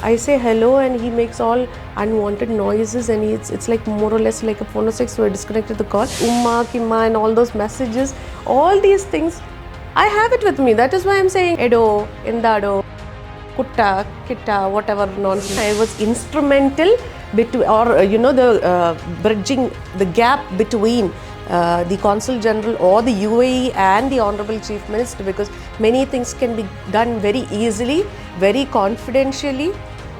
I say hello and he makes all unwanted noises, and it's like more or less like a phonetics, so I disconnected the call. Umma, Kimma and all those messages, all these things, I have it with me. That is why I'm saying Edo, Indado, Kutta, Kitta, whatever nonsense. I was instrumental between, or the bridging the gap between the Consul General or the UAE and the Honorable Chief Minister, because many things can be done very easily, very confidentially,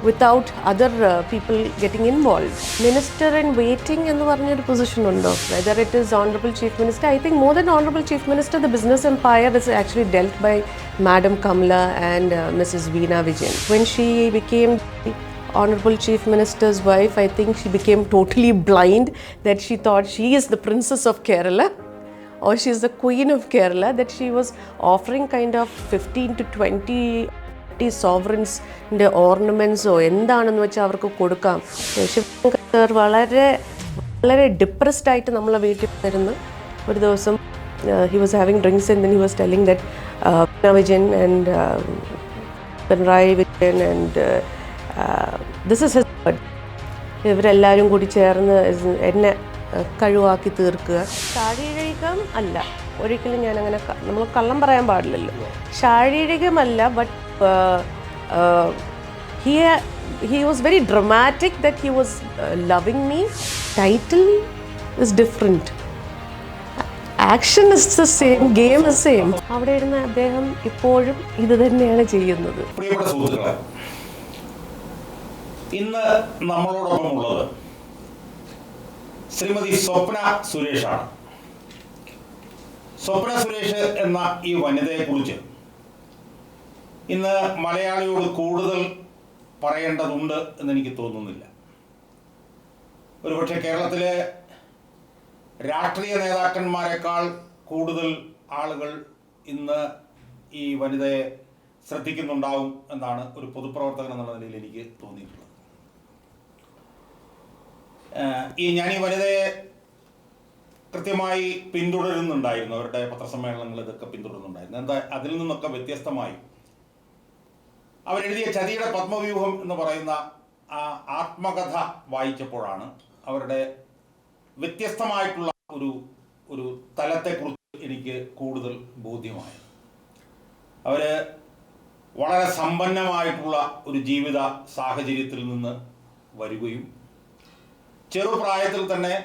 without other people getting involved. Minister in waiting ennu parnja position undo, whether it is Honorable Chief Minister. I think more than Honorable Chief Minister, the business empire is actually dealt by Madam Kamala and Mrs. Veena Vijayan. When she became Honorable Chief Minister's wife, I think she became totally blind, that she thought she is the princess of Kerala or she is the queen of Kerala, that she was offering kind of 15 to 20 sovereigns ornaments or എന്താണെന്ന് വെച്ചാൽ അവർക്ക് കൊടുക്കാം. ശിവശങ്കർ വളരെ വളരെ depressed ആയിട്ട് നമ്മളെ വീട്ടിൽ വരുന്ന ഒരു ദിവസം he was having drinks and then he was telling that Vijayan and Pinarayi Vijayan and this is his word. ഇവരെല്ലാവരും കൂടി ചേർന്ന് എന്നെ കഴിവാക്കി തീർക്കുക. ശാരീരികം അല്ല, ഒരിക്കലും ഞാനങ്ങനെ നമ്മൾ കള്ളം പറയാൻ പാടില്ലല്ലോ. ശാരീരികമല്ല, but he was very dramatic that he was loving me. Title is different. Action is the same, game is same. അവിടെ ഇരുന്ന് അദ്ദേഹം ഇപ്പോഴും ഇത് തന്നെയാണ് ചെയ്യുന്നത്. പ്രിയപ്പെട്ട സുഹൃത്തുക്കളെ, ഇന്ന് നമ്മളോടൊപ്പം ഉള്ളത് ശ്രീമതി സ്വപ്ന സുരേഷാണ്. സ്വപ്ന സുരേഷ് എന്ന ഈ വനിതയെക്കുറിച്ച് ഇന്ന് മലയാളിയോട് കൂടുതൽ പറയേണ്ടതുണ്ട് എന്നെനിക്ക് തോന്നുന്നില്ല. ഒരുപക്ഷെ കേരളത്തിലെ രാഷ്ട്രീയ നേതാക്കന്മാരെക്കാൾ കൂടുതൽ ആളുകൾ ഇന്ന് ഈ വനിതയെ ശ്രദ്ധിക്കുന്നുണ്ടാവും എന്നാണ് ഒരു പൊതുപ്രവർത്തകൻ എന്നുള്ള നിലയിൽ എനിക്ക് തോന്നിയിട്ടുള്ളത്. ഞാൻ ഈ വനിതയെ കൃത്യമായി പിന്തുടരുന്നുണ്ടായിരുന്നു, അവരുടെ പത്രസമ്മേളനങ്ങൾ ഇതൊക്കെ പിന്തുടരുന്നുണ്ടായിരുന്നു. എന്താ അതിൽ നിന്നൊക്കെ വ്യത്യസ്തമായി അവരെഴുതിയ ചതിയുടെ പത്മവ്യൂഹം എന്ന് പറയുന്ന ആ ആത്മകഥ വായിച്ചപ്പോഴാണ് അവരുടെ വ്യത്യസ്തമായിട്ടുള്ള ഒരു തലത്തെക്കുറിച്ച് എനിക്ക് കൂടുതൽ ബോധ്യമായത്. അവർ വളരെ സമ്പന്നമായിട്ടുള്ള ഒരു ജീവിത സാഹചര്യത്തിൽ നിന്ന് വരികയും ചെറുപ്രായത്തിൽ തന്നെ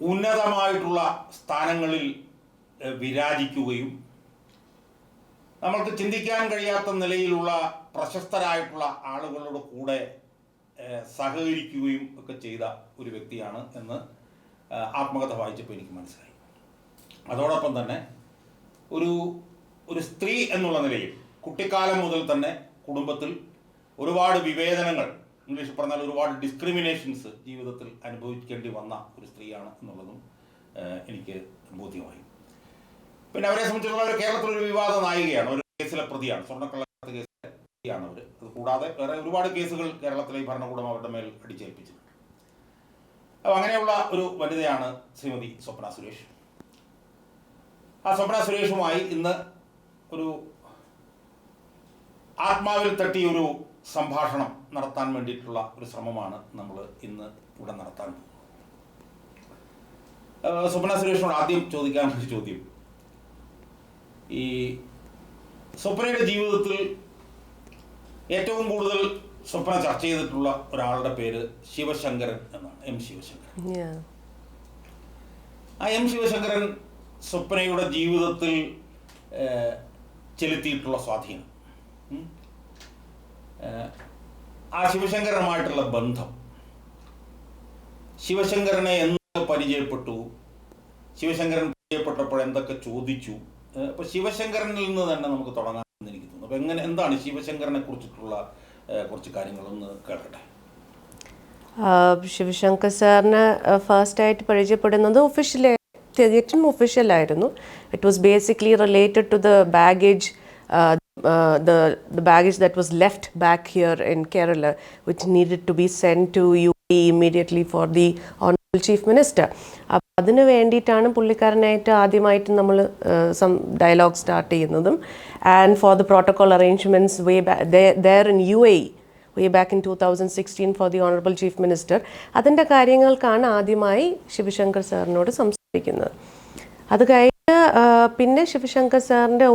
ഉന്നതമായിട്ടുള്ള സ്ഥാനങ്ങളിൽ വിരാജിക്കുകയും നമ്മൾക്ക് ചിന്തിക്കാൻ കഴിയാത്ത നിലയിലുള്ള പ്രശസ്തരായിട്ടുള്ള ആളുകളുടെ കൂടെ സഹകരിക്കുകയും ഒക്കെ ചെയ്ത ഒരു വ്യക്തിയാണ് എന്ന് ആത്മകഥ വായിച്ചപ്പോൾ എനിക്ക് മനസ്സിലായി. അതോടൊപ്പം തന്നെ ഒരു സ്ത്രീ എന്നുള്ള നിലയിൽ കുട്ടിക്കാലം മുതൽ തന്നെ കുടുംബത്തിൽ ഒരുപാട് വിവേചനങ്ങൾ, ഇംഗ്ലീഷിൽ പറഞ്ഞാൽ ഒരുപാട് ഡിസ്ക്രിമിനേഷൻസ് ജീവിതത്തിൽ അനുഭവിക്കേണ്ടി വന്ന ഒരു സ്ത്രീയാണ് എന്നുള്ളതും എനിക്ക് ബോധ്യമായി. പിന്നെ അവരെ സംബന്ധിച്ചിടത്തോളം അവർ കേരളത്തിലൊരു വിവാദ നായികയാണ്, ഒരു കേസിലെ പ്രതിയാണ്, സ്വർണ്ണക്കള്ളക്കടത്ത് കേസിലെ പ്രതിയാണ് അവർ. അത് കൂടാതെ വേറെ ഒരുപാട് കേസുകൾ കേരളത്തിലെ ഈ ഭരണകൂടം അവരുടെ മേൽ അടിച്ചേൽപ്പിച്ചിട്ടുണ്ട്. അപ്പോൾ അങ്ങനെയുള്ള ഒരു വനിതയാണ് ശ്രീമതി സ്വപ്ന സുരേഷ്. ആ സ്വപ്ന സുരേഷുമായി ഇന്ന് ഒരു ആത്മാവിൽ തട്ടിയൊരു സംഭാഷണം നടത്താൻ വേണ്ടിയിട്ടുള്ള ഒരു ശ്രമമാണ് നമ്മൾ ഇന്ന് ഇവിടെ നടത്താൻ പോകുന്നത്. സ്വപ്ന സുരേഷിനോട് ആദ്യം ചോദിക്കാനൊരു ചോദ്യം, ഈ സ്വപ്നയുടെ ജീവിതത്തിൽ ഏറ്റവും കൂടുതൽ സ്വപ്ന ചർച്ച ചെയ്തിട്ടുള്ള ഒരാളുടെ പേര് ശിവശങ്കരൻ എന്നാണ്, എം ശിവശങ്കരൻ. ആ എം ശിവശങ്കരൻ സ്വപ്നയുടെ ജീവിതത്തിൽ ചെലുത്തിയിട്ടുള്ള സ്വാധീനം, ആ ശിവശങ്കരനുമായിട്ടുള്ള ബന്ധം, ശിവശങ്കരനെ എന്ന് പരിചയപ്പെട്ടു, ശിവശങ്കരൻ പരിചയപ്പെട്ടപ്പോൾ എന്തൊക്കെ ചോദിച്ചു, അപ്പോൾ ശിവശങ്കരനിൽ നിന്ന് തന്നെ നമുക്ക് തുടങ്ങാമെന്ന് എനിക്ക് തോന്നുന്നു. അപ്പോൾ എന്താണ് ശിവശങ്കരനെ കുറിച്ചിട്ടുള്ള കുറച്ച് കാര്യങ്ങളൊന്ന് കേൾക്കട്ടെ. ശിവശങ്കർ സാറിന് ഫസ്റ്റായിട്ട് പരിചയപ്പെടുന്നത് തികച്ചും ഒഫീഷ്യലായിരുന്നു. It was basically related to the baggage the baggage that was left back here in Kerala, which needed to be sent to UAE immediately for the Honorable Chief Minister. അപ്പോൾ അതിന് വേണ്ടിയിട്ടാണ് പുള്ളിക്കാരനായിട്ട് ആദ്യമായിട്ട് നമ്മൾ ഡയലോഗ് സ്റ്റാർട്ട് ചെയ്യുന്നതും. And for the protocol arrangements way back there in UAE, way back in 2016 for the Honorable Chief Minister. അതിൻ്റെ കാര്യങ്ങൾക്കാണ് ആദ്യമായി ശിവശങ്കർ സാറിനോട് സംസാരിക്കുന്നത്. അത് കഴിഞ്ഞ് പിന്നെ ശിവശങ്കർ സാറിൻ്റെ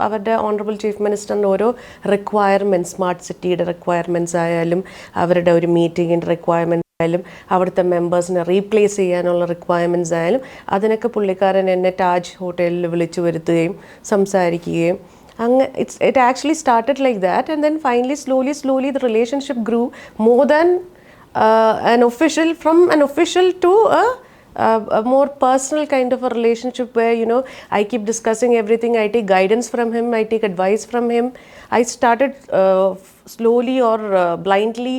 അവരുടെ ഓണറബിൾ ചീഫ് മിനിസ്റ്ററിൻ്റെ ഓരോ റിക്വയർമെൻറ്റ്സ്, സ്മാർട്ട് സിറ്റിയുടെ റിക്വയർമെൻറ്റ്സ് ആയാലും അവരുടെ ഒരു മീറ്റിങ്ങിൻ്റെ റിക്വയർമെൻറ്റ്സ് ആയാലും അവിടുത്തെ മെമ്പേഴ്സിനെ റീപ്ലേസ് ചെയ്യാനുള്ള റിക്വയർമെൻറ്റ്സ് ആയാലും അതിനൊക്കെ പുള്ളിക്കാരൻ എന്നെ താജ് ഹോട്ടലിൽ വിളിച്ചു വരുത്തുകയും സംസാരിക്കുകയും it actually started like that, and then finally slowly the relationship grew more than from an official to a more personal kind of a relationship where, you know, I keep discussing everything, I take guidance from him, I take advice from him. I started slowly or blindly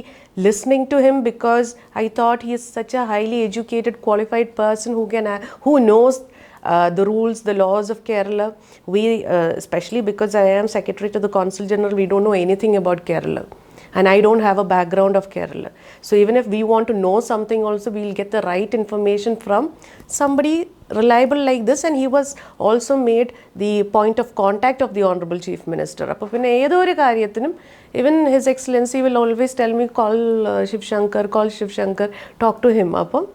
listening to him because I thought he is such a highly educated, qualified person who knows the rules, the laws of Kerala. We, especially because I am Secretary to the Consul General, we don't know anything about Kerala. And I don't have a background of Kerala. So even if we want to know something also, we'll get the right information from somebody reliable like this. And he was also made the point of contact of the Honorable Chief Minister. അപ്പോൾ പിന്നെ ഏതൊരു കാര്യത്തിനും even His Excellency will always tell me, call Shiv Shankar, talk to him. അപ്പം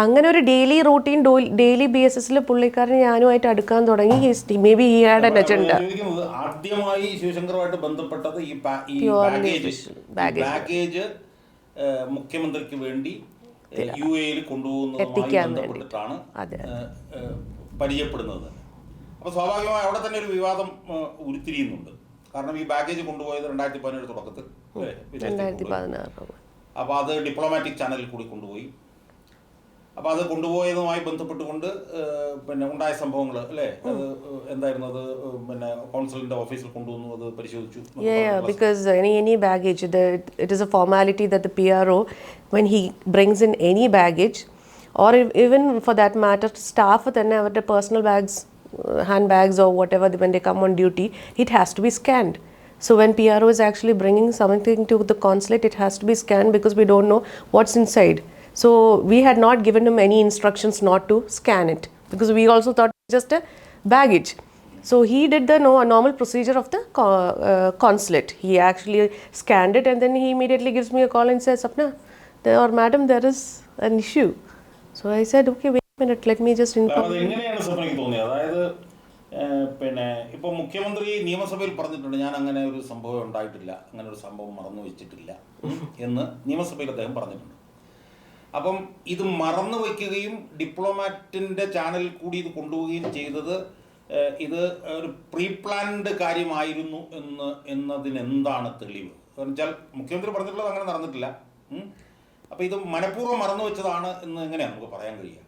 അങ്ങനെ ഒരു daily routine daily ബേസിസിൽ പുള്ളിക്കാരൻ ഞാനുമായിട്ട് അടുക്കാൻ തുടങ്ങി. May be he had an agenda. ആദ്യമായി ശിവശങ്കറുമായിട്ട് ബന്ധപ്പെട്ടത് ഈ ബാഗേജ് മുഖ്യമന്ത്രിക്ക് വേണ്ടി UAE കൊണ്ടുപോകുന്നതുമായി ബന്ധപ്പെട്ടിട്ടാണ് പരിചയപ്പെടുന്നത്. അപ്പോൾ സ്വാഭാവികമായി അവിടെ തന്നെ ഒരു വിവാദം ഉരുത്തിരിയുന്നുണ്ട്. കാരണം ഈ ബാഗേജ് കൊണ്ടുപോയത് 2017 തുടക്കത്തിൽ, 2016. അപ്പോൾ അത് ഡിപ്ലോമാറ്റിക് ചാനലിൽ കൂടി കൊണ്ടുപോയി. അപ്പോൾ അത് കൊണ്ടുപോയതുമായി ബന്ധപ്പെട്ടുകൊണ്ട് പിന്നെ ഉണ്ടായ സംഭവങ്ങൾ അല്ലേ, അത് എന്തായിരുന്നു, അത് പിന്നെ കോൺസുലിൻ്റെ ഓഫീസിൽ കൊണ്ടുവന്നു, അത് പരിശോധിച്ചു. Because any baggage, it is a formality that the PRO, when he brings in any baggage, or even for that matter staff തന്നെ അവരുടെ personal bags, handbags or whatever, when they come on duty, it has to be scanned. So when PRO is actually bringing something to the consulate, it has to be scanned because we don't know what's inside. So we had not given him any instructions not to scan it because we also thought it was just a baggage. So he did the normal procedure of the consulate. He actually scanned it and then he immediately gives me a call and says, Sapna, or madam, there is an issue. So I said, okay, wait a minute, let me just inform. എങ്ങനെയാണ് സ്വപ്നയ്ക്ക് തോന്നിയത്? അതായത് പിന്നെ ഇപ്പോൾ മുഖ്യമന്ത്രി നിയമസഭയിൽ പറഞ്ഞിട്ടുണ്ട്, ഞാൻ അങ്ങനെ ഒരു സംഭവം ഉണ്ടായിട്ടില്ല, അങ്ങനെ ഒരു സംഭവം മറന്നു വെച്ചിട്ടില്ല എന്ന് നിയമസഭയിൽ അദ്ദേഹം പറഞ്ഞിട്ടുണ്ട്. അപ്പം ഇത് മറന്നു വയ്ക്കുകയും ഡിപ്ലോമാറ്റിൻ്റെ ചാനലിൽ കൂടി ഇത് കൊണ്ടുപോവുകയും ചെയ്തത് ഇത് ഒരു പ്രീ പ്ലാൻഡ് കാര്യമായിരുന്നു എന്നതിനെന്താണ് തെളിവ്? കാരണം വെച്ചാൽ മുഖ്യമന്ത്രി പറഞ്ഞിട്ടുള്ളത് അങ്ങനെ നടന്നിട്ടില്ല. അപ്പോൾ ഇത് മനഃപൂർവ്വം മറന്നു വെച്ചതാണ് എന്ന് എങ്ങനെയാണ് നമുക്ക് പറയാൻ കഴിയുക?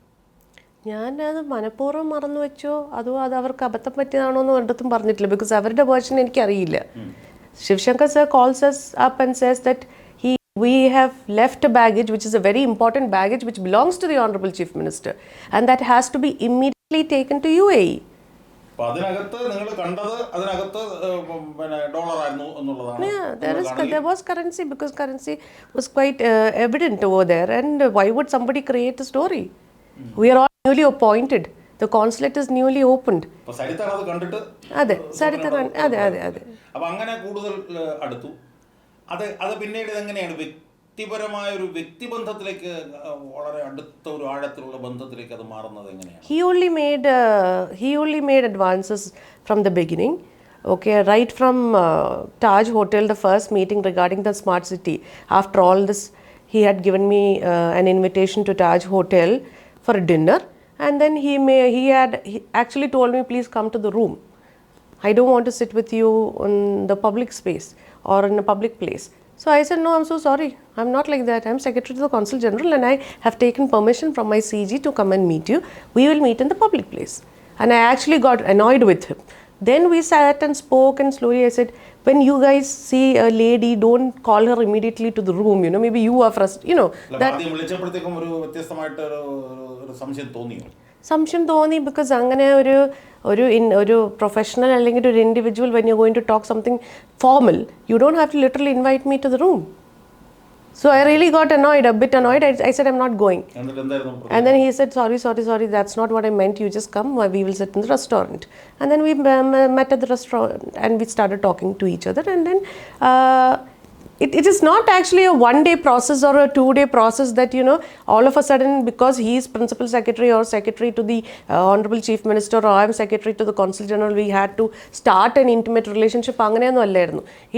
ഞാനത് മനഃപൂർവ്വം മറന്നു വെച്ചോ അതോ അത് അവർക്ക് അബദ്ധം പറ്റിയതാണോ എന്ന് ഒരിടത്തും പറഞ്ഞിട്ടില്ല. ബിക്കോസ് അവരുടെ വേർഷൻ എനിക്കറിയില്ല. Sivasankar sir calls us up and says that we have left a baggage which is a very important baggage which belongs to the Honorable Chief Minister and that has to be immediately taken to UAE. അപ്പോൾ അതിനകത്ത് നിങ്ങൾ കണ്ടത് അതിനകത്ത് പിന്നെ dollar ആയിരുന്നു എന്നുള്ളതാണ്. There was currency because currency was quite evident over there, and why would somebody create a story? We are all newly appointed. The consulate is newly opened. അപ്പോൾ സരിത്താണ് അത് കണ്ടിട്ട് അതെ. അപ്പോൾ അങ്ങനെ കൂടുതൽ അടുത്തു. അത് പിന്നീട് എങ്ങനെയാണ് വ്യക്തിപരമായ ഒരു വ്യക്തിബന്ധത്തിലേക്ക്, വളരെ അടുത്ത ഒരു ആഴത്തിലുള്ള ബന്ധത്തിലേക്ക് അത് മാറുന്നത് എങ്ങനെയാണ്? He only made advances from the beginning. Okay, right from Taj Hotel, the first meeting regarding the smart city. After all this, he had given me an invitation to Taj Hotel for a dinner, and then he actually told me, please come to the room. I don't want to sit with you in the public space or in a public place. So I said, no, I'm so sorry. I'm not like that. I'm Secretary to the Consul General and I have taken permission from my CG to come and meet you. We will meet in the public place. And I actually got annoyed with him. Then we sat and spoke, and slowly I said, when you guys see a lady, don't call her immediately to the room. You know, maybe you are frustrated. You know, that സംശയം തോന്നി because അങ്ങനെ ഒരു professional അല്ലെങ്കിൽ ഒരു individual, when you're going to talk something formal, you don't have to literally invite me to the room. So I really got annoyed, a bit annoyed. I said, I'm not going. And then he said, sorry, that's not what I meant. You just come, we will sit in the restaurant. And then we met at the restaurant and we started talking to each other. And then it is not actually a one-day process or a two-day process that, you know, all of a sudden, because he is principal secretary or secretary to the honorable chief minister, or I am secretary to the consul general, we had to start an intimate relationship.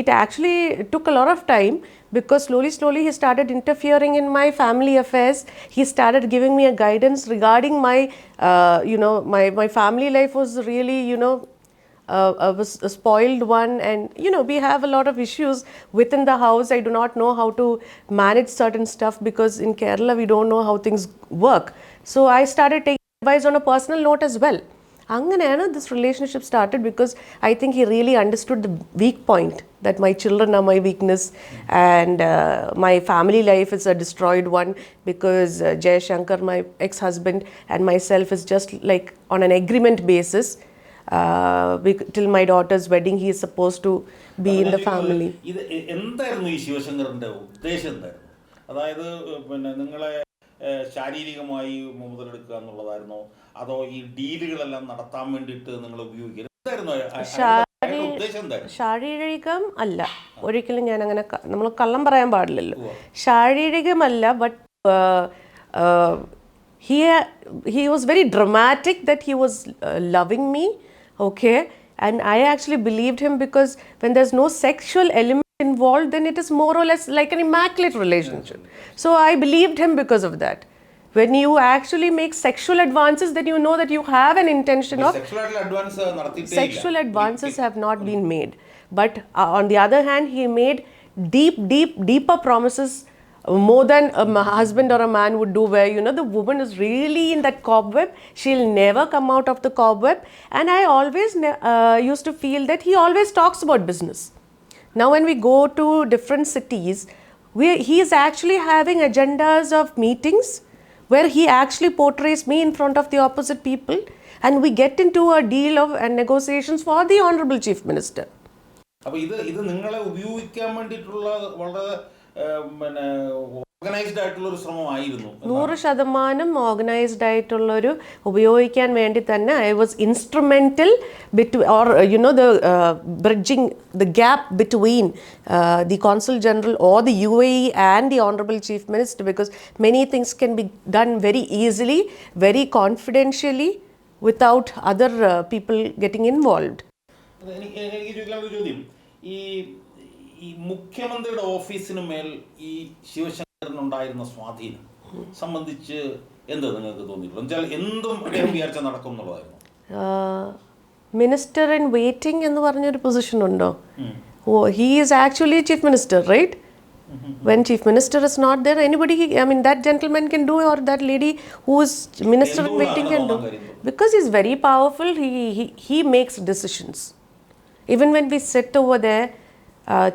It actually took a lot of time, because slowly he started interfering in my family affairs. He started giving me a guidance regarding my my family life was really, was a spoiled one, and you know, we have a lot of issues within the house. I do not know how to manage certain stuff, because in Kerala we don't know how things work. So I started taking advice on a personal note as well. Anganeyana this relationship started, because I think he really understood the weak point, that my children are my weakness, and my family life is a destroyed one, because Shajahan, my ex-husband, and myself is just like on an agreement basis. Till my daughter's wedding, he is supposed to be in the family. ഇത് എന്തായിരുന്നു ഈ ശിവശങ്കറിന്റെ ഉദ്ദേശം എന്തായിരുന്നു? അതായത് പിന്നെ നിങ്ങളെ ശാരീരികമായി മുതലെടുക്കുക എന്നുള്ളതായിരുന്നോ, അതോ ഈ ഡീലുകളെല്ലാം നടത്താൻ വേണ്ടിയിട്ട് നിങ്ങൾ ഉപയോഗിക്കുക? എന്തായിരുന്നു ഉദ്ദേശം? എന്തായിരുന്നു? ശാരീരികം അല്ല, ഒരിക്കലും ഞാൻ അങ്ങനെ നമ്മൾ കള്ളം പറയാൻ പാടില്ലല്ലോ. ശാരീരികമല്ല, but he was very dramatic that he was loving me. Okay, and I actually believed him, because when there's no sexual element involved, then it is more or less like an immaculate relationship. So I believed him because of that. When you actually make sexual advances, then you know that you have an intention of sexual advances have not been made. But on the other hand, he made deeper promises, more than a husband or a man would do, where, you know, the woman is really in that cobweb, she'll never come out of the cobweb. And I always used to feel that he always talks about business. Now when we go to different cities, he is actually having agendas of meetings where he actually portrays me in front of the opposite people, and we get into a deal of and negotiations for the honorable chief minister. അപ്പോൾ ഇത് നിങ്ങളെ ഉപയോഗിക്കാൻ വേണ്ടിയിട്ടുള്ള വളരെ organised ആയിട്ടുള്ളൊരു ശ്രമമായിരുന്നു. 100% organised ആയിട്ടുള്ളൊരു ഉപയോഗിക്കാൻ വേണ്ടി തന്നെ I was instrumental or the bridging the gap between the consul general or the UAE and the honorable chief minister, because many things can be done very easily, very confidentially, without other people getting involved. എനിക്ക് ചോദിക്കാനുള്ള ചോദ്യം, ഈ മുഖ്യമന്ത്രിയുടെ ഓഫീസിന് മേൽ ഈ ശിവശങ്കറിനുണ്ടായിരുന്ന സ്വാധീനം സംബന്ധിച്ച് എന്താ നിങ്ങൾക്ക് തോന്നിയിട്ടുള്ളത്? എന്തും അദ്ദേഹം വിചാരിച്ച നടക്കും എന്നുള്ളതായിരുന്നു. മിനിസ്റ്റർ ഇൻ വെയിറ്റിംഗ് എന്ന് പറഞ്ഞൊരു പൊസിഷൻ ഉണ്ടോ? He is actually chief minister, right? When chief minister is not there, anybody, I mean, that gentleman can do, or that lady who is minister in waiting can do, because he's very powerful. He makes decisions. Even when we sit over there,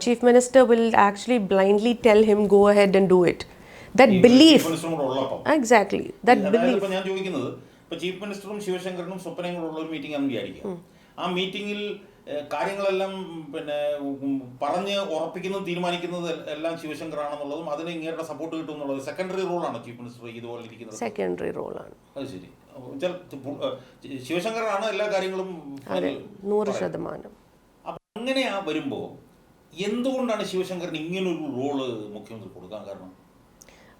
chief minister will actually blindly tell him go ahead and do it. That belief, exactly, that belief. ഞാൻ ചോദിക്കുന്നത്, ഇപ്പോൾ chief മിനിസ്റ്ററും ശിവശങ്കരനും സ്വപ്നങ്ങളുള്ള ഒരു meeting ആണെന്ന് വിചാരിക്കുക. ആ മീറ്റിംഗിൽ കാര്യങ്ങളെല്ലാം പിന്നെ പറഞ്ഞ് ഉറപ്പിക്കുന്നത് തീരുമാനിക്കുന്നത് എല്ലാം ശിവശങ്കറാണെന്നുള്ളതും അതിന് ഇങ്ങേരുടെ സപ്പോർട്ട് കിട്ടും എന്നുള്ളത് സെക്കൻഡറി റോളാണ് ചീഫ് മിനിസ്റ്റർ ഇതുപോലെ ഇരിക്കുന്നത്. സെക്കൻഡറി റോളാണ്. അത് ശരി. ശിവശങ്കറാണ് എല്ലാ കാര്യങ്ങളും 100%. അപ്പം അങ്ങനെയാ വരുമ്പോൾ എന്തുകൊണ്ടാണ് ശിവശങ്കറിന് ഇങ്ങനൊരു റോള് മുഖ്യമന്ത്രി കൊടുക്കാൻ കാരണം?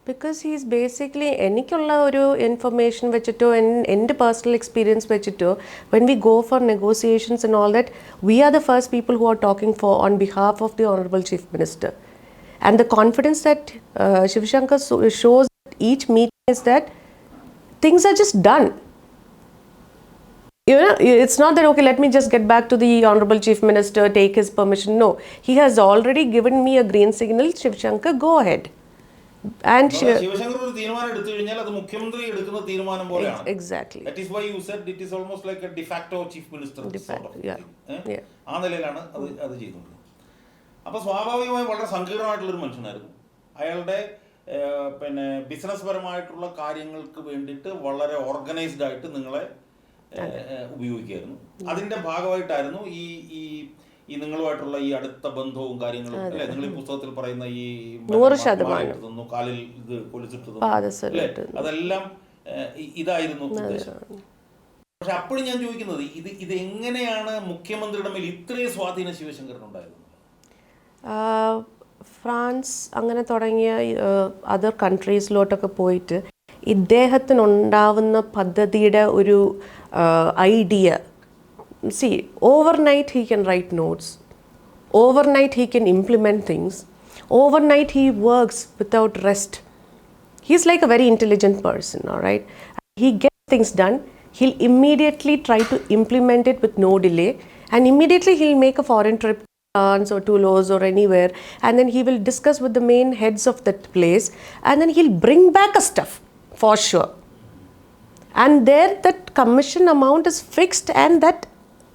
Because he is basically എനിക്കുള്ള ഒരു ഇൻഫർമേഷൻ വെച്ചിട്ടോ എൻ്റെ പേഴ്സണൽ എക്സ്പീരിയൻസ് വെച്ചിട്ടോ, when we go for negotiations and all that, we are the first people who are talking for on behalf of the honorable chief minister, and the confidence that Shiv Shankar shows at each meeting is that things are just done. You know, it's not that, okay, let me just get back to the honorable chief minister, take his permission. No, he has already given me a green signal. Shiv Shankar, go ahead. And Sivasankar ഒരു തീരുമാനം എടുത്തു കഴിഞ്ഞാൽ അത് മുഖ്യമന്ത്രി എടുക്കുന്ന തീരുമാനം പോലെയാണ്. Exactly. That is why you said it is almost like a de facto chief minister. ആ നിലയിലാണ് അത് ചെയ്തുകൊണ്ടിരുന്നത്. അപ്പോൾ സ്വാഭാവികമായും വളരെ സങ്കീർണമായിട്ടുള്ളൊരു മനുഷ്യനായിരുന്നു. അയാളുടെ പിന്നെ ബിസിനസ് പരമായിട്ടുള്ള കാര്യങ്ങൾക്ക് വേണ്ടിയിട്ട് വളരെ ഓർഗനൈസ്ഡ് ആയിട്ട് നിങ്ങളെ ഉപയോഗിക്കുകയായിരുന്നു. അതിൻ്റെ ഭാഗമായിട്ടായിരുന്നു ഈ നിങ്ങളുമായിട്ടുള്ള ഈ അടുത്ത ബന്ധവും കാര്യങ്ങളും അല്ലേ? നിങ്ങൾ ഈ പുസ്തകത്തിൽ പറയുന്ന ഈ 100% കാലിൽ ഇത് കൊലിച്ചിട്ടു, അതെല്ലാം ഇതായിരുന്നു ഉദ്ദേശം. പക്ഷെ അപ്പോഴും ഞാൻ ചോദിക്കുന്നത്, ഇത് എങ്ങനെയാണ് മുഖ്യമന്ത്രിയുടെ മേൽ ഇത്രയും സ്വാധീനം ശിവശങ്കറിനുണ്ടായിരുന്നത്? ഫ്രാൻസ് അങ്ങനെ തുടങ്ങിയ അതർ കൺട്രീസിലോട്ടൊക്കെ പോയിട്ട് ഇദ്ദേഹത്തിനുണ്ടാവുന്ന പദ്ധതിയുടെ ഒരു idea overnight he can write notes, overnight he can implement things, overnight he works without rest. He's like a very intelligent person, all right? He gets things done, he'll immediately try to implement it with no delay, and immediately he'll make a foreign trip to France or Toulouse or anywhere, and then he will discuss with the main heads of that place, and then he'll bring back a stuff for sure. And there that commission amount is fixed and that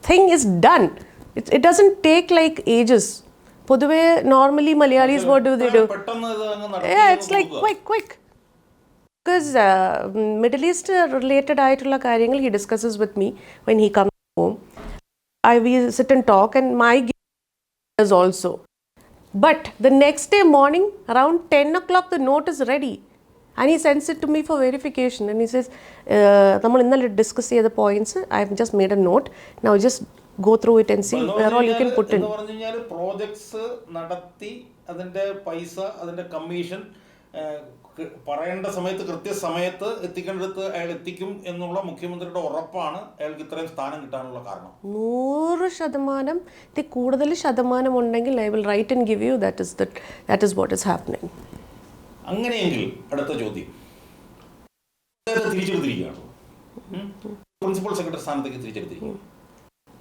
thing is done. It doesn't take like ages. Poduve normally Malayalis what do they do? Yeah, it's like quick. Because Middle East related ആയിട്ടുള്ള കാര്യങ്ങൾ he discusses with me when he comes home. We sit and talk and my is also. But the next day morning around 10 o'clock the note is ready. And he sends it to me for verification. And he says, നമ്മൾ ഇന്നലെ discuss ചെയ്ത points I have just made a note now just go through it and see where all you can put in. എന്ന് പറഞ്ഞു കഴിഞ്ഞാൽ projects നടത്തി അതിന്റെ പൈസ അതിന്റെ കമ്മീഷൻ പറയേണ്ട സമയത്ത് കൃത്യസമയത്ത് എത്തിക്കേണ്ടടുത്ത് അയാൾ എത്തിക്കും എന്നുള്ള മുഖ്യമന്ത്രിയുടെ ഉറപ്പാണ് അയാൾക്ക് ഇത്രയും സ്ഥാനം കിട്ടാനുള്ള കാരണം. 100% കൂടുതൽ ശതമാനം ഉണ്ടെങ്കിൽ I will write and give you that is what is happening. അങ്ങനെയെങ്കിൽ അടുത്ത ചോദ്യം, തിരിച്ചെടുത്തിരിക്കുകയാണ്, പ്രിൻസിപ്പൽ സെക്രട്ടറി സ്ഥാനത്തേക്ക് തിരിച്ചെടുത്തിരിക്കുകയാണ്.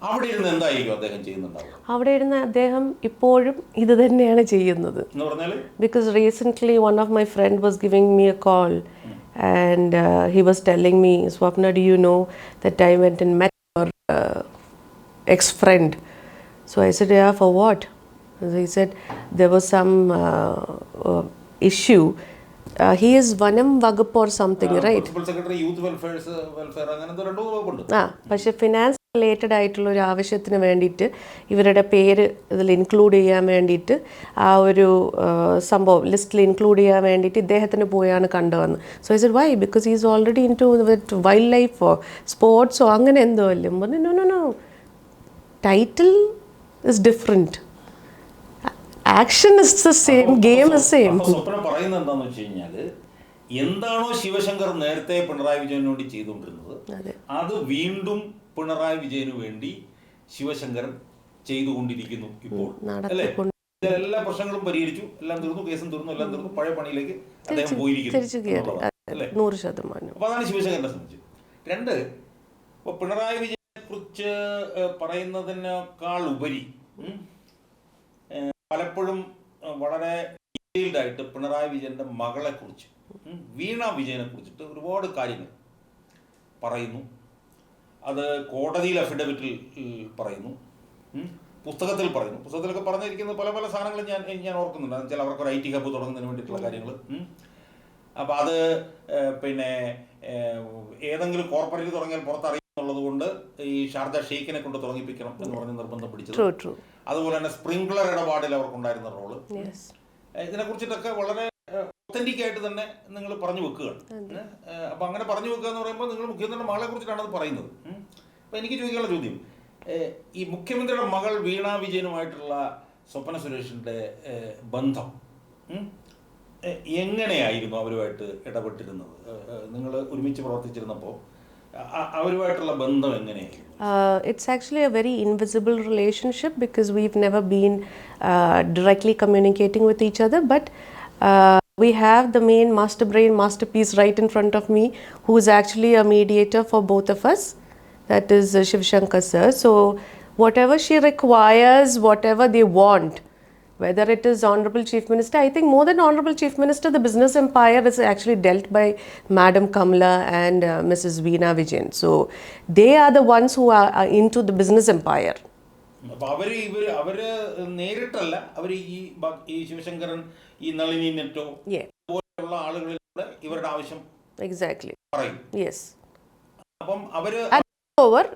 അവിടെ ഇരുന്ന് എന്തായിരിക്കും അദ്ദേഹം ചെയ്യുന്നുണ്ടാവുക? അവിടെ ഇരുന്ന് അദ്ദേഹം ഇപ്പോഴും ഇത് തന്നെയാണ് ചെയ്യുന്നത്. എന്ന് പറഞ്ഞാൽ because recently one of my friend was giving me A call and he was telling me, Swapna, do you know that I went and met your ex-friend? So I said, yeah, for what? He said there was some issue. He is Vanam Vagapu or something, right? Principal Secretary Youth Welfare അങ്ങനെ എന്തോ രണ്ടോ വകുപ്പുണ്ട്. പക്ഷേ finance related ആയിട്ടുള്ള ഒരു ആവശ്യത്തിന് വേണ്ടിയിട്ട് ഇവരുടെ പേര് ഇതിൽ ഇൻക്ലൂഡ് ചെയ്യാൻ വേണ്ടിയിട്ട് ആ ഒരു സംഭവം ലിസ്റ്റിൽ ഇൻക്ലൂഡ് ചെയ്യാൻ വേണ്ടിയിട്ട് ഇദ്ദേഹത്തിന് പോയാണ് കണ്ടുവന്നത്. So I said why? Because is already in to with wild ലൈഫോ സ്പോർട്സോ അങ്ങനെ എന്തോ അല്ലേ. പറഞ്ഞു no title is different, action is the same, game is same. സ്വപ്നം പറയുന്നത് എന്താണെന്ന് വെച്ച് കഴിഞ്ഞാൽ എന്താണോ ശിവശങ്കർ നേരത്തെ പിണറായി വിജയന് വേണ്ടി ചെയ്തുകൊണ്ടിരുന്നത് അത് വീണ്ടും പിണറായി വിജയന് വേണ്ടി ശിവശങ്കരൻ ചെയ്തുകൊണ്ടിരിക്കുന്നു ഇപ്പോൾ, അല്ലേ? എല്ലാ പ്രശ്നങ്ങളും പരിഹരിച്ചു, എല്ലാം തീർന്നു, കേസും തീർന്നു, എല്ലാം തീർന്നു, പഴയ പണിയിലേക്ക് അദ്ദേഹം പോയിരിക്കുന്നു. അപ്പൊ അതാണ് ശിവശങ്കരനെ സംബന്ധിച്ച്. രണ്ട്, ഇപ്പൊ പിണറായി വിജയനെ കുറിച്ച് പറയുന്നതിനേക്കാൾ ഉപരി പലപ്പോഴും വളരെ ഡീറ്റെയിൽഡ് ആയിട്ട് പിണറായി വിജയൻ്റെ മകളെ കുറിച്ച്, വീണ വിജയനെ കുറിച്ചിട്ട് ഒരുപാട് കാര്യങ്ങൾ പറയുന്നു. അത് കോടതിയിൽ അഫിഡവിറ്റിൽ പറയുന്നു, പുസ്തകത്തിൽ പറയുന്നു. പുസ്തകത്തിലൊക്കെ പറഞ്ഞിരിക്കുന്ന പല പല സാധനങ്ങൾ ഞാൻ ഓർക്കുന്നുണ്ട്. എന്ന് വെച്ചാൽ അവർക്കൊരു IT ഹബ്ബ് തുടങ്ങുന്നതിന് വേണ്ടിയിട്ടുള്ള കാര്യങ്ങൾ. അപ്പോൾ അത് പിന്നെ ഏതെങ്കിലും കോർപ്പറേറ്റ് തുടങ്ങിയാൽ പുറത്തറിയുന്നുള്ളത് കൊണ്ട് ഈ ഷാർജ ഷെയ്ഖിനെ കൊണ്ട് തുടങ്ങിപ്പിക്കണം എന്ന് പറഞ്ഞ് നിർബന്ധം പിടിച്ചത്. അതുപോലെ തന്നെ സ്പ്രിംഗ്ലർ ഇടപാടിൽ അവർക്കുണ്ടായിരുന്ന റോള്, ഇതിനെക്കുറിച്ചിട്ടൊക്കെ വളരെ ഒത്തന്റിക് ആയിട്ട് തന്നെ നിങ്ങൾ പറഞ്ഞു വെക്കുകയാണ്. അപ്പം അങ്ങനെ പറഞ്ഞു വെക്കുക എന്ന് പറയുമ്പോൾ നിങ്ങൾ മുഖ്യമന്ത്രിയുടെ മകളെ കുറിച്ചിട്ടാണ് അത് പറയുന്നത്. അപ്പം എനിക്ക് ചോദിക്കാനുള്ള ചോദ്യം, ഈ മുഖ്യമന്ത്രിയുടെ മകൾ വീണ വിജയനുമായിട്ടുള്ള സ്വപ്ന സുരേഷിൻ്റെ ബന്ധം എങ്ങനെയായിരുന്നു? അവരുമായിട്ട് ഇടപെട്ടിരുന്നത്, നിങ്ങൾ ഒരുമിച്ച് പ്രവർത്തിച്ചിരുന്നപ്പോൾ അവരുമായിട്ടുള്ള ബന്ധം എങ്ങനെയായിരുന്നു? It's actually a very invisible relationship because we've never been directly communicating with each other, but we have the main master brain, masterpiece right in front of me, who is actually a mediator for both of us. That is Shivshankar sir. So whatever she requires, whatever they want, whether it is Honorable Chief Minister, I think more than Honorable Chief Minister, the business empire is actually dealt by Madam Kamala and Mrs. Veena Vijayan. So they are the ones who are into the business empire. അപ്പോൾ അവര് നേരിട്ടല്ല, അവർ ഈ ശിവശങ്കരൻ, ഈ നളിനി നെറ്റോ പോലെയുള്ള ആളുകളിലൂടെ ഇവരുടെ ആവശ്യം exactly പറയും. Yes. അപ്പം അവര് ഓവർ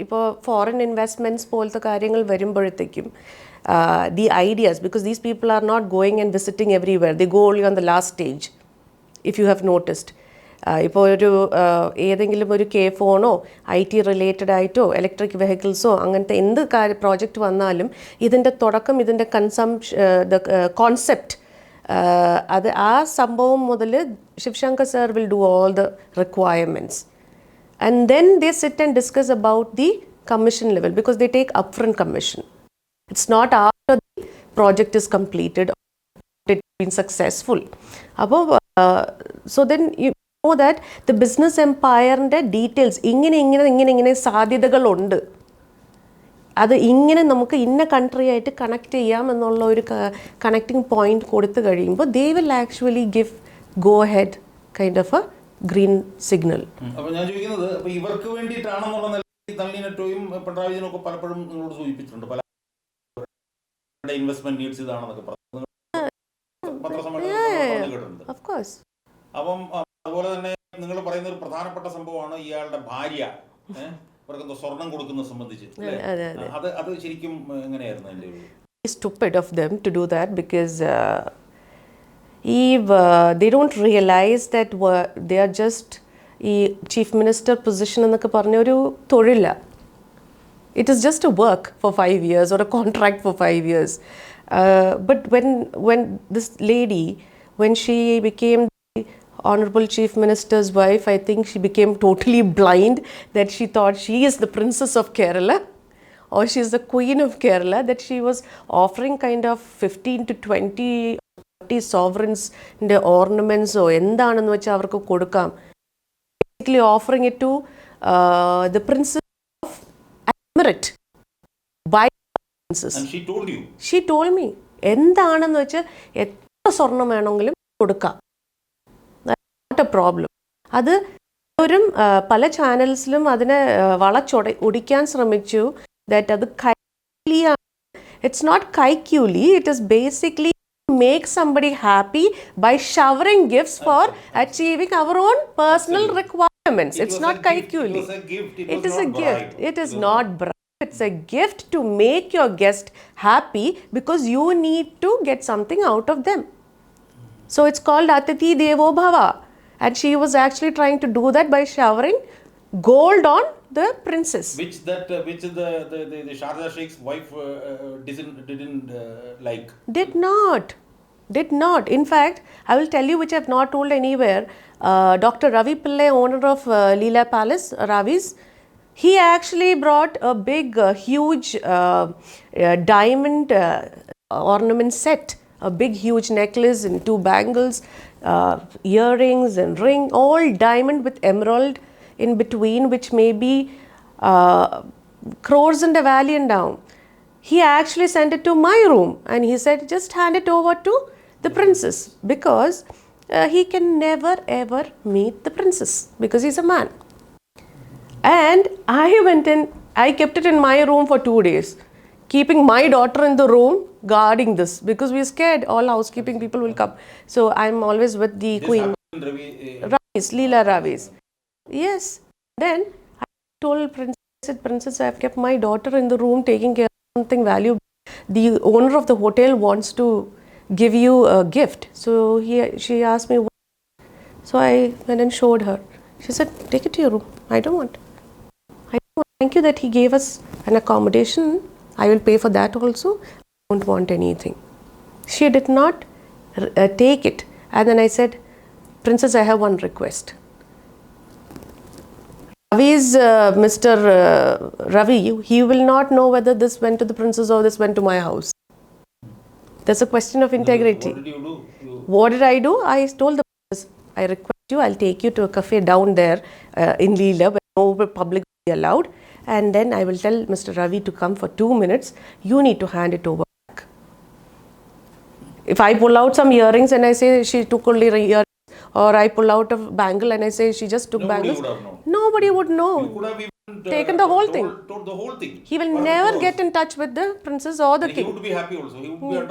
ഇപ്പോൾ ഫോറിൻ ഇൻവെസ്റ്റ്മെൻറ്റ്സ് പോലത്തെ കാര്യങ്ങൾ വരുമ്പോഴത്തേക്കും the ideas, because these people are not going and visiting everywhere, they go only on the last stage, if you have noticed. ഇപ്പോൾ ഒരു ഏതെങ്കിലും ഒരു കെ ഫോണോ IT റിലേറ്റഡ് ആയിട്ടോ ഇലക്ട്രിക് വെഹിക്കിൾസോ അങ്ങനത്തെ എന്ത് പ്രോജക്റ്റ് വന്നാലും ഇതിൻ്റെ തുടക്കം ഇതിൻ്റെ കോൺസെപ്റ്റ് അത് ആ സംഭവം മുതൽ Sivasankar sir will do all the requirements and then they sit and discuss about the commission level because they take upfront commission. It's not after the project is completed or it's been successful. So then you know that the business empire details ഇങ്ങനെ സാധ്യതകളുണ്ട്, അത് ഇങ്ങനെ നമുക്ക് ഇന്ന country ആയിട്ട് connect ചെയ്യാം എന്നുള്ള ഒരു കണക്റ്റിംഗ് പോയിന്റ് കൊടുത്തു കഴിയുമ്പോൾ they will actually give go ahead kind of a green signal. അപ്പോൾ ഞാൻ ചോദിക്കുന്നത് അപ്പോൾ ഇവർക്ക് വേണ്ടിയിട്ടാണെന്നുള്ള തള്ളിനറ്റോയും പിണറായി വിജയനൊക്കെ പലപ്പോഴും നിങ്ങളോട് സൂചിപ്പിച്ചിട്ടുണ്ട്, പല ഇൻവെസ്റ്റ്മെന്റ് നീഡ്സ് ഇതാണെന്നൊക്കെ പറഞ്ഞു പത്രസമ്മേളനത്തിൽ കേട്ടിട്ടുണ്ട്. അപ്പം അതുപോലെ തന്നെ നിങ്ങൾ പറയുന്ന ഒരു പ്രധാനപ്പെട്ട സംഭവമാണ് ഇയാളുടെ ഭാര്യ ഇവർക്ക് സ്വർണം കൊടുക്കുന്നത് സംബന്ധിച്ച്. അത് ശരിക്കും എങ്ങനെയായിരുന്നു അതിന്റെ ഒരു stupid of them to do that because they don't realize that they are just ഈ ചീഫ് മിനിസ്റ്റർ പൊസിഷൻ എന്നൊക്കെ പറഞ്ഞ ഒരു തൊഴില. It is just a work for 5 years or a contract for 5 years. But when this lady, when she became the Honorable Chief Minister's wife, I think she became totally blind that she thought she is the Princess of Kerala or she is the Queen of Kerala, that she was offering kind of 15 to 20 sovereigns ornaments or എന്താണെന്ന് വെച്ചാൽ അവർക്ക് കൊടുക്കാം, offering it to the princess of Emirate by princess. And she told you? She told me എന്താണെന്ന് വെച്ചാൽ എത്ര സ്വർണം വേണമെങ്കിലും കൊടുക്കാം, not a problem. അത് ഒരു പല ചാനൽസിലും അതിനെ ഒടിക്കാൻ ശ്രമിച്ചു. ദാറ്റ് അത് കൈക്കൂലിയാണ്. ഇറ്റ്സ് നോട്ട് കൈക്കൂലി, it is basically make somebody happy by showering gifts for achieving our own personal requirements. It's not kaikuli. It is a gift. It is not bribe. It's a gift to make your guest happy because you need to get something out of them. So it's called Atiti Devo Bhava, and she was actually trying to do that by showering gold on the princess, which the Sharda Sheikh's wife didn't like. Did not. In fact, I will tell you which I have not told anywhere. Dr. Ravi Pillai, owner of Leela Palace, Ravi's, he actually brought a big, huge diamond ornament set, a big, huge necklace and 2 bangles, earrings and ring, all diamond with emerald in between, which may be crores in the valley and down. He actually sent it to my room and he said, just hand it over to the princess because he can never ever meet the princess because he's a man. And I went in, I kept it in my room for 2 days, keeping my daughter in the room guarding this because we're scared all housekeeping people will come. So I'm always with the queen. Ravi's, Leela Ravi's. Yes. Then I told princess, I have kept my daughter in the room taking care of something valuable. The owner of the hotel wants to give you a gift. So she asked me what. So I went and showed her. She said, take it to your room. I don't want. Thank you that he gave us an accommodation. I will pay for that also. I don't want anything. She did not take it. And then I said, princess, I have one request. Ravi's Mr. Ravi, he will not know whether this went to the princess or this went to my house. There's a question of integrity. What did you do? What did I do? I told the princess, I request you, I'll take you to a cafe down there in Leela where no public will be allowed, and then I will tell Mr. Ravi to come for 2 minutes. You need to hand it over back. If I pull out some earrings and I say she took only earrings, or I pull out a bangle and I say she just took bangles, nobody would know. You could have even taken the whole thing. Told the whole thing. He will never get in touch with the princess or the king. He would be happy also.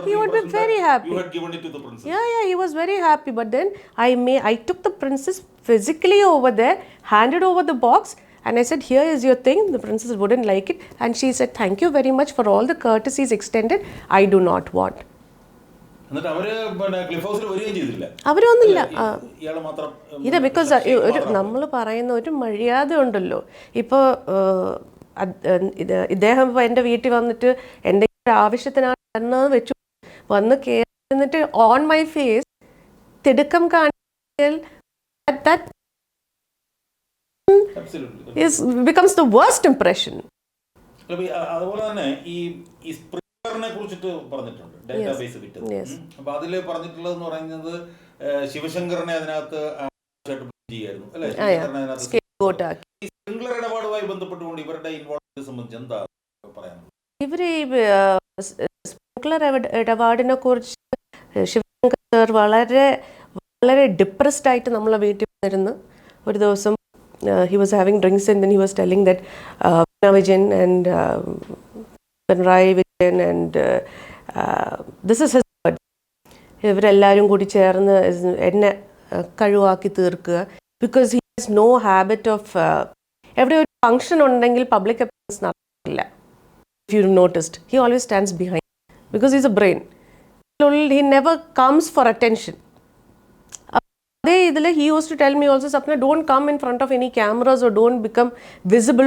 He would be very happy. You had given it to the princess. Yeah, he was very happy. But then I took the princess physically over there, handed over the box, and I said, here is your thing. The princess wouldn't like it, and she said, thank you very much for all the courtesies extended. I do not want. എന്നിട്ട് അവര് പിന്നെ cliff ഹൗസിൽ വരികയും ചെയ്തില്ല. അവരൊന്നുമില്ല. ഇയാള് മാത്രം. ഇത് because ഒരു നമ്മൾ പറയുന്ന ഒരു മര്യാദ ഉണ്ടല്ലോ. ഇപ്പോൾ ഇദ്ദേഹം ഇപ്പോൾ എൻ്റെ വീട്ടിൽ വന്നിട്ട് എന്തെങ്കിലും ആവശ്യത്തിനാണ് വരുന്നത് വെച്ചു വന്ന് കയറിന്നിട്ട് ഓൺ മൈ ഫേസ് തിടുക്കം കാണിച്ചാൽ that becomes the worst impression. അതുപോലെ തന്നെ ഈ സ്പ്രിംഗ്ലറിനെ കുറിച്ചിട്ട് പറഞ്ഞിട്ടുണ്ട്, ഡേറ്റാബേസ് വിറ്റത്. അപ്പൊ അതില് പറഞ്ഞിട്ടുള്ളതെന്ന് പറയുന്നത് ശിവശങ്കറിനെ അതിനകത്ത് ചെയ്യായിരുന്നു അല്ലെ. ഈ സ്പ്രിംഗ്ലർ ഇടപാടുമായി ബന്ധപ്പെട്ടുകൊണ്ട് ഇവരുടെ ഇൻവോൾവ്മെന്റ് സംബന്ധിച്ച് എന്താ പറയാനുള്ളത്? ഇവര് സ്പ്രിംഗ്ലർ ഇടപാടിനെ കുറിച്ച് ശിവശങ്കർ സർ വളരെ വളരെ ഡിപ്രസ്ഡ് ആയിട്ട് നമ്മളെ വീട്ടിൽ വന്നിരുന്നു. ഒരു ദിവസം he was having drinks and then he was telling that Vijay and Pinarayi Vijayan and this is his word. ഇവരെല്ലാവരും കൂടി ചേർന്ന് എന്നെ കഴിവാക്കി തീർക്കുക. Because he has no habit of എവിടെ ഒരു ഫംഗ്ഷൻ ഉണ്ടെങ്കിൽ പബ്ലിക് അപ്പിയറൻസ് നടക്കില്ല. If you noticed, he always stands behind because he's a brain. He never comes for attention. He used to tell me also, Sapna, don't come in front of any cameras or don't become visible.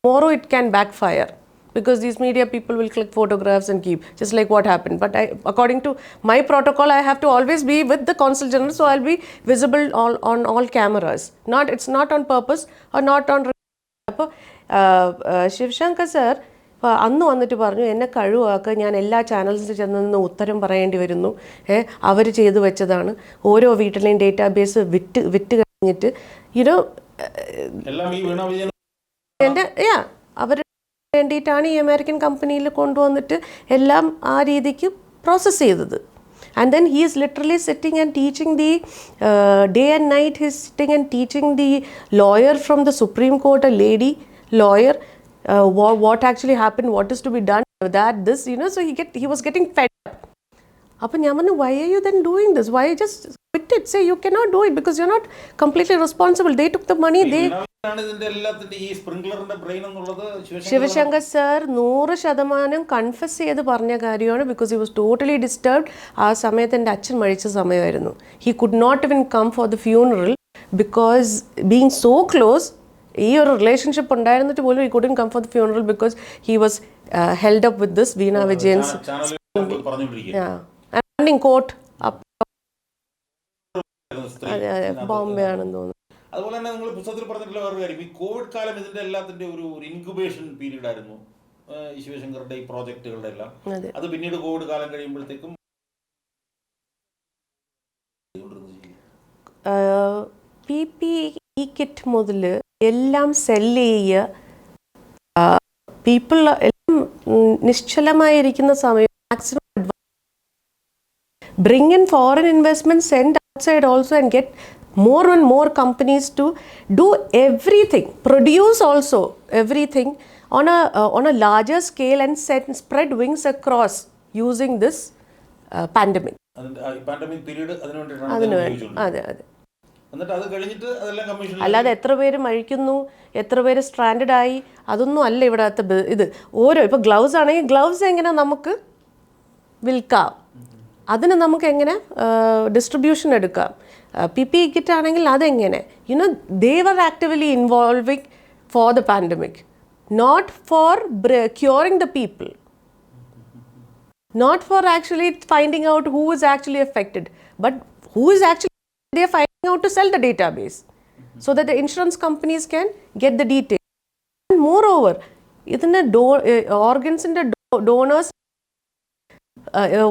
Tomorrow it can backfire because these media people will click photographs and keep, just like what happened. But according to my protocol, I have to always be with the Consul General, so I'll be visible on all cameras. It's not on purpose or not on. Shivshankar sir അന്ന് വന്നിട്ട് പറഞ്ഞു, എന്നെ കഴിവാക്കുക, ഞാൻ എല്ലാ ചാനൽസിൽ ചെന്ന് ഉത്തരം പറയേണ്ടി വരുന്നു, അവർ ചെയ്തു വെച്ചതാണ്, ഓരോ വീട്ടിലെയും ഡേറ്റാബേസ് വിറ്റ് കഴിഞ്ഞിട്ട് എൻ്റെ അവർ വേണ്ടിയിട്ടാണ് ഈ അമേരിക്കൻ കമ്പനിയിൽ കൊണ്ടുവന്നിട്ട് എല്ലാം ആ രീതിക്ക് പ്രോസസ്സ് ചെയ്തത്. And then he is literally sitting and teaching the day and night, he is sitting and teaching the lawyer from the Supreme Court, a lady lawyer, what actually happened, what is to be done, so he was getting fed up. Appo ഞാൻ പറഞ്ഞു, why are you then doing this? Why just quit it? Say you cannot do it because you're not completely responsible. They took the money. Sivasankar sir 100% confuse ചെയ്ത് പറഞ്ഞ കാര്യമാണ്. Because he was totally disturbed. ആ സമയത്ത് എൻ്റെ അച്ഛൻ മരിച്ച സമയമായിരുന്നു. He could not even come for the funeral because being so close, ഈ ഒരു റിലേഷൻഷിപ്പ് ഉണ്ടായിരുന്നിട്ട് പോലും he couldn't come for the funeral because he was held up with this Veena Vijayan's and in court Bombay ആണെന്ന് തോന്നുന്നു. അതുപോലെ തന്നെ നിങ്ങൾ പുസ്തകത്തിൽ പറഞ്ഞിട്ടുള്ള വേറൊരു കാര്യം, ഈ കോവിഡ് കാലം ഇതിന്റെ എല്ലാത്തിന്റെ ഒരു ഇൻക്യുബേഷൻ പീരീഡ് ആയിരുന്നു ഈ ശിവശങ്കറുടെ ഈ പ്രോജക്റ്റുകളുടെ എല്ലാം. അത് പിന്നീട് കോവിഡ് കാലം കഴിയുമ്പോഴത്തേക്കും PPE കിറ്റ് മുതൽ എല്ലാം സെല്ല് ചെയ്യുക, പീപ്പിൾ എല്ലാം നിശ്ചലമായിരിക്കുന്ന സമയം maximum bring in foreign investment, send outside also and get more and more companies to do everything, produce also everything on a larger scale and spread wings across using this pandemic. Pandemic period അതെ. അല്ലാതെ എത്ര പേര് മരിക്കുന്നു, എത്ര പേര് stranded ആയി, അതൊന്നും അല്ല ഇവിടത്തെ ഇത്. ഓരോ ഇപ്പോൾ ഗ്ലൗസ് ആണെങ്കിൽ ഗ്ലൗസ് എങ്ങനെ നമുക്ക് വിൽക്കാം, അതിന് നമുക്ക് എങ്ങനെ ഡിസ്ട്രിബ്യൂഷൻ എടുക്കാം. PPE കിറ്റ് ആണെങ്കിൽ അതെങ്ങനെ, they were actively involving for the pandemic, not for curing the people, not for actually finding out who is actually affected, but who is actually they are finding out to sell the database so that the insurance companies can get the details. And moreover, ഇതിൻ്റെ ഓർഗൻസിൻ്റെ donors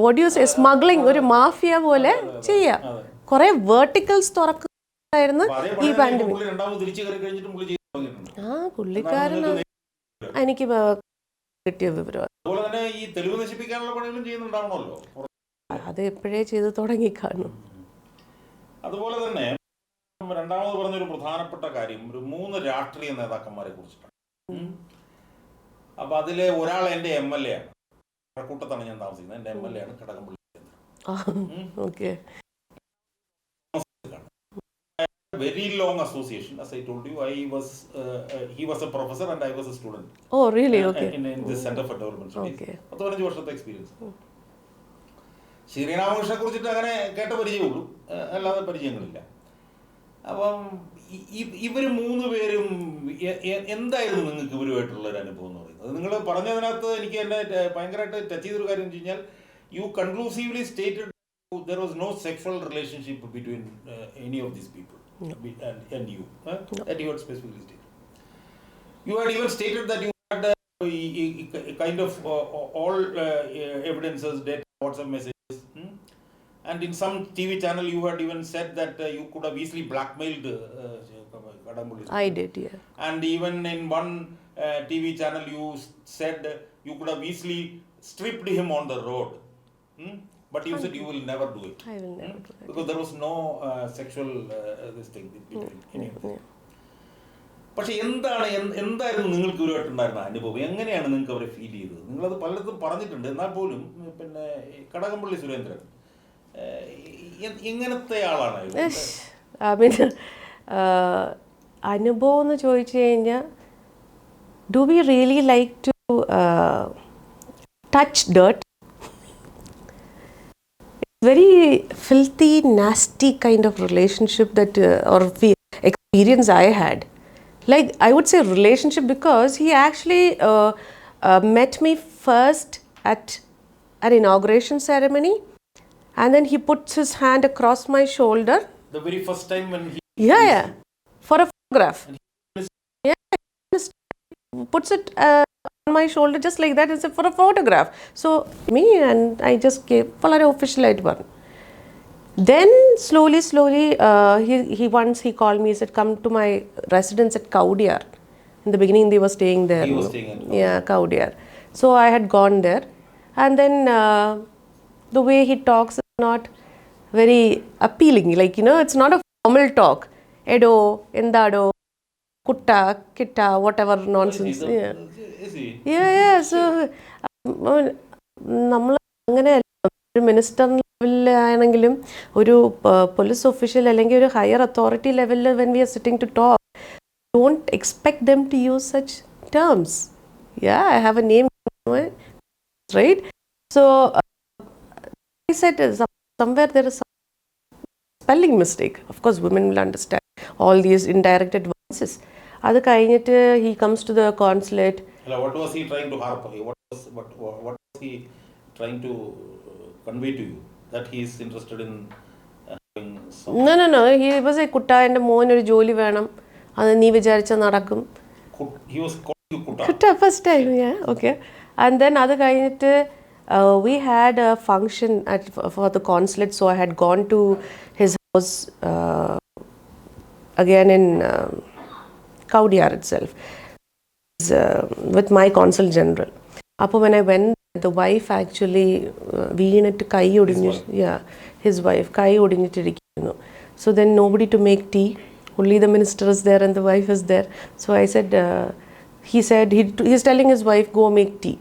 what do you say, smuggling ഒരു mafia പോലെ ചെയ്യാം. കുറെ വേർട്ടിക്കൽസ് തുറക്കുമായിരുന്നു ഈ pandemic. പുള്ളിക്കാരന് എനിക്ക് കിട്ടിയ വിവരം അത് എപ്പോഴേ ചെയ്ത് തുടങ്ങിക്കാണും. അതുപോലെ തന്നെ രണ്ടാമത് പറഞ്ഞൊരു പ്രധാനപ്പെട്ട കാര്യം ഒരു 3 രാഷ്ട്രീയ നേതാക്കന്മാരെ കുറിച്ചിട്ടാണ്. അപ്പൊ അതിലെ ഒരാൾ എൻ്റെ MLA ആണ്, കൂട്ടത്താണ് ഞാൻ താമസിക്കുന്നത്. എൻ്റെ MLA ആണ് Kadakampally. Very long association, as I told you. He was a professor and I was a student. Oh, really? Okay. In this Center for Development Studies. 15 വർഷത്തെ എക്സ്പീരിയൻസ്. ശ്രീരാമകൃഷ്ണനെ കുറിച്ചിട്ട് അങ്ങനെ കേട്ട പരിചയമുള്ളൂ, അല്ലാതെ പരിചയങ്ങളില്ല. അപ്പം ഇവർ മൂന്ന് പേരും എന്തായിരുന്നു നിങ്ങൾക്ക് ഇവരുമായിട്ടുള്ള ഒരു അനുഭവം എന്ന് പറയുന്നത്? നിങ്ങൾ പറഞ്ഞതിനകത്ത് എനിക്ക് എന്നെ ഭയങ്കരമായിട്ട് ടച്ച് ചെയ്തൊരു കാര്യം എന്ന് വെച്ച് കഴിഞ്ഞാൽ, you conclusively stated there was no sexual relationship between any of these people. No. And you that you had specifically stated. You had even stated that you had a kind of all evidences, data, WhatsApp messages, and in some TV channel you had even said that you could have easily blackmailed Kadambuli. I did, yeah. And even in one TV channel you said you could have easily stripped him on the road. But you said you will never do it. I will never do that. Because there was no sexual this thing between any of them. പക്ഷെ എന്തായിരുന്നു നിങ്ങൾക്ക് ഇവരുമായിട്ടുണ്ടായിരുന്ന അനുഭവം? എങ്ങനെയാണ് നിങ്ങൾക്ക് അവരെ feel ചെയ്തത്? നിങ്ങളത് പലയിടത്തും പറഞ്ഞിട്ടുണ്ട്, എന്നാൽ പോലും പിന്നെ കടകംപള്ളി സുരേന്ദ്രൻ എങ്ങനത്തെ ആളാണ്? അനുഭവം എന്ന് ചോദിച്ചു കഴിഞ്ഞാൽ, do we really like to touch dirt? Very filthy, nasty kind of relationship that or experience I had. Like, I would say relationship, because he actually met me first at an inauguration ceremony, and then he puts his hand across my shoulder. The very first time when he... Yeah, for a photograph. Puts it on my shoulder just like that, and said for a photograph. So me and I just gave വളരെ official ആയിട്ട് പറഞ്ഞു. Then slowly he once he called me, he said come to my residence at Kaudiyar. In the beginning they were staying there. He was staying at Kaudiyar. Yeah, Kaudiyar. So I had gone there, and then the way he talks is not very appealing, like, you know, it's not a formal talk. Edo, endado, kutta, kitta, whatever nonsense. Yeah. So നമ്മൾ അങ്ങനെ ഒരു minister ലെവലിലാണെങ്കിലും ഒരു police official അല്ലെങ്കിൽ ഒരു higher authority ലെവലിൽ when we are sitting to talk, don't expect them to use such terms. I have a name, right? So I said somewhere there is some spelling mistake. Of course women will understand all these indirect advances. അത് കഴിഞ്ഞിട്ട് he comes to the consulate. What was he trying to harp? What was he trying to convey to you? That he is interested in having some... No. He was a kutta, എൻ്റെ മോൻ ഒരു ജോലി വേണം, അത് നീ വിചാരിച്ചാൽ നടക്കും. He was calling you kutta? Kutta first time, yeah, okay. And then അത് കഴിഞ്ഞിട്ട് we had a function for the consulate, so I had gone to his house again in Kaudiyar itself, with my consul general. Appo when I went, the wife actually വീണിട്ട് കൈ ഒടിഞ്ഞു. His wife കൈ ഒടിഞ്ഞിട്ടിരിക്കുന്നു. So then nobody to make tea, only the minister is there and the wife is there. So I said, he said he's telling his wife go make tea.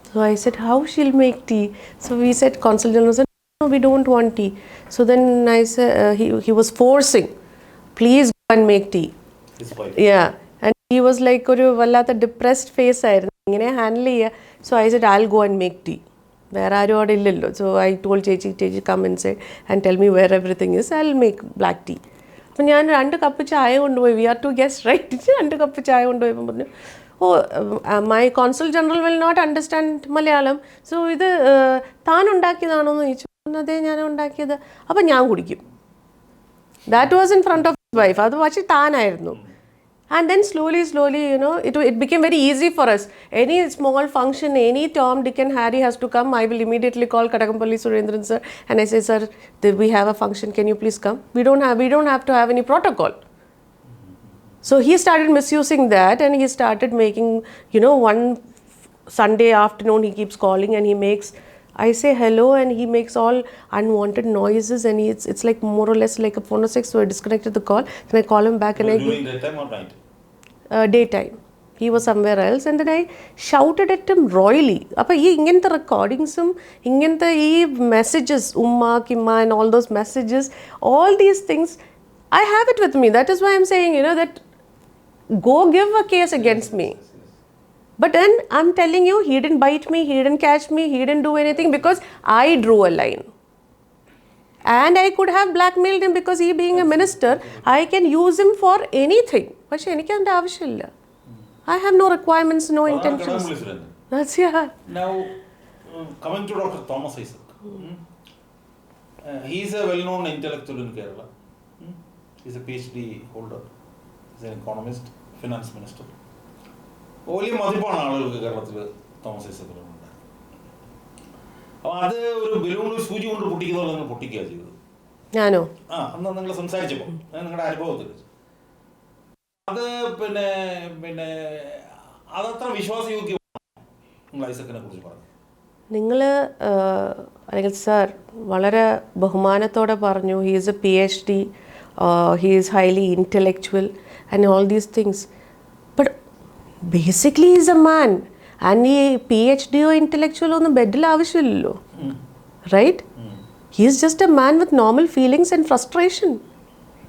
So I said how she'll make tea? So we said, consul general said no, we don't want tea. So then I said he was forcing, please go and make tea. His wife. Yeah, and he was like ഒരു വല്ലാത്ത depressed face ആയിരുന്നു, ഇങ്ങനെ handle ചെയ്യുക. So I said I'll go and make tea. വേറെ ആരും അവിടെ ഇല്ലല്ലോ. So I told ചേച്ചി come inside and tell me where everything is, I'll make black tea. അപ്പം ഞാൻ 2 കപ്പ് ചായ കൊണ്ടുപോയി, we are 2 guests, right? 2 cup ചായ കൊണ്ടുപോയപ്പോൾ പറഞ്ഞു, my consul general will not understand Malayalam, so ഇത് താൻ ഉണ്ടാക്കിയതാണോ എന്ന് ചോദിച്ചു. അതെ ഞാൻ ഉണ്ടാക്കിയത്, അപ്പം ഞാൻ കുടിക്കും. That was in front of wife, അത് പക്ഷേ താനായിരുന്നു. And then slowly, you know, it became very easy for us. Any small function, any Tom, Dick and Harry has to come, I will immediately call Kadakampalli Surendran sir and I say, sir, we have a function, can you please come? We don't have to have any protocol. So he started misusing that, and he started making, you know, one Sunday afternoon he keeps calling and he makes, I say hello and he makes all unwanted noises, and it's like more or less like a phone sex. So I disconnected the call and I call him back and during daytime or night? Daytime. He was somewhere else, and then I shouted at him royally. Appa ee ingante recordings ingante ee messages, umma kimma and all those messages, all these things I have it with me. That is why I'm saying, you know, that go give a case against me, But then I'm telling you, he didn't bite me, he didn't catch me, he didn't do anything because I drew a line. And I could have blackmailed him because he being a minister, I can use him for anything. പക്ഷെ എനിക്ക് അതിൻ്റെ ആവശ്യമില്ല. I have no requirements, no intentions. That's yeah. Now, coming to Dr. Thomas Isaac. He is a well-known intellectual in Kerala. He is a PhD holder. He is an economist, finance minister. വലിയ മതിപ്പാണ് ആളുകൾക്ക് കേരളത്തിൽ Thomas ഐസക്കിനുണ്ട്. അപ്പോൾ അത് ഒരു ബലൂണിൽ സൂചി കൊണ്ട് പൊട്ടിക്കുന്നവർ നിങ്ങൾ പൊട്ടിക്കുക ചെയ്തത്. ഞാനോ? അന്ന് നിങ്ങൾ സംസാരിച്ചപ്പോൾ നിങ്ങളുടെ അനുഭവത്തിൽ അത് പിന്നെ അതത്ര വിശ്വാസയോഗ്യമാണ് നിങ്ങൾ ഐസക്കിനെ കുറിച്ച് പറഞ്ഞു. നിങ്ങൾ അല്ലെങ്കിൽ സാർ വളരെ ബഹുമാനത്തോടെ പറഞ്ഞു, he is a PhD, he is highly intellectual and all these things. But basically is a man. And ഈ PhD ഇൻ്റലക്ച്വലോ ഒന്നും ബെഡിൽ ആവശ്യമില്ലല്ലോ, right? He is just a man with normal feelings and frustration.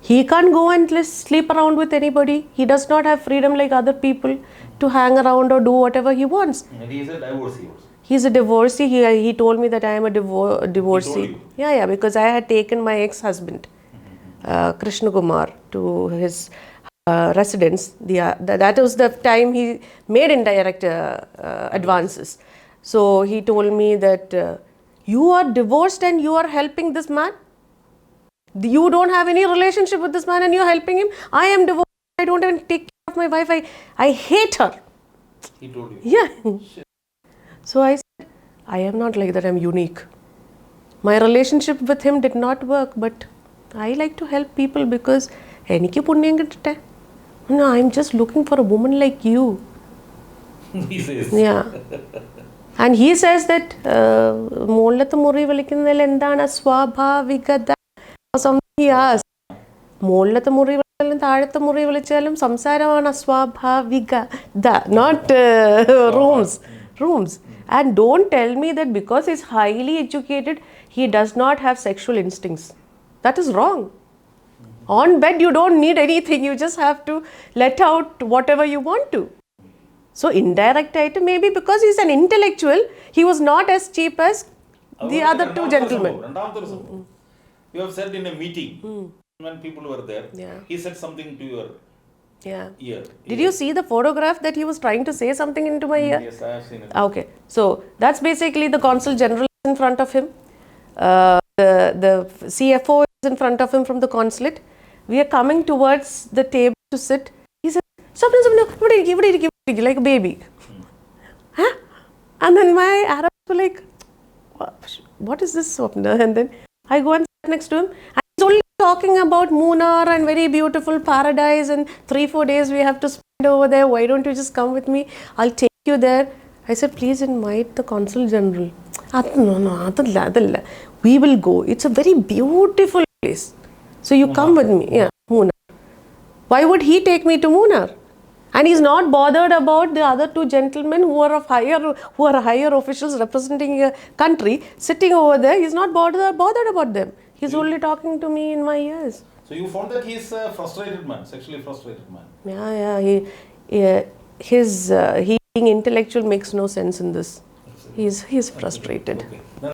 He can't go and sleep around with anybody. He does not have freedom like other people to hang around or do whatever he wants. And he is a divorcee also. He's a divorcee. He told me that I am a divorcee. Yeah, because I had taken my ex-husband, Krishna Kumar, to his residence. That was the time he made indirect advances. So he told me that you are divorced and you are helping this man. You don't have any relationship with this man and you're helping him. I am divorced. I don't even take care of my wife. I hate her. He told you? Yeah. Shit. So I said, I am not like that. I'm unique. My relationship with him did not work, but I like to help people because eniki punyam kitte. No, I'm just looking for a woman like you. He says. Yeah. And he says that മോളിലത്തെ മുറി വിളിക്കുന്നതിൽ എന്താണ് സ്വാഭാവികത? Something he asked. മോളിലത്തെ മുറി വിളിച്ചാലും താഴത്തെ മുറി വിളിച്ചാലും സംസാരമാണ് അസ്വാഭാവികത, not rooms. And don't tell me that because he's highly educated, he does not have sexual instincts. That is wrong. On bed, you don't need anything. You just have to let out whatever you want to. So indirect item, maybe because he's an intellectual, he was not as cheap as the other two gentlemen. You have said in a meeting when people were there, he said something to your ear. Did you see the photograph that he was trying to say something into my ear? Yes, I have seen it. Okay, so that's basically the consul general in front of him. The CFO is in front of him from the consulate. We are coming towards the table to sit. He said, "Swapna, like a baby." Huh? And then my Arabs were like, "What is this, Swapna?" And then I go and sit next to him. And he's only talking about Munnar and very beautiful paradise and 3-4 days we have to spend over there. Why don't you just come with me? I'll take you there. I said, please invite the consul general. No, adalla. We will go. It's a very beautiful place. So you come with me. Yeah, Munnar. Why would he take me to Munnar? And he's not bothered about the other two gentlemen who are higher officials representing a country sitting over there. He's not bothered about them. He's only talking to me in my ears. So you found that he's a frustrated man, sexually frustrated man. Yeah. He being intellectual makes no sense in this. He's frustrated. Okay.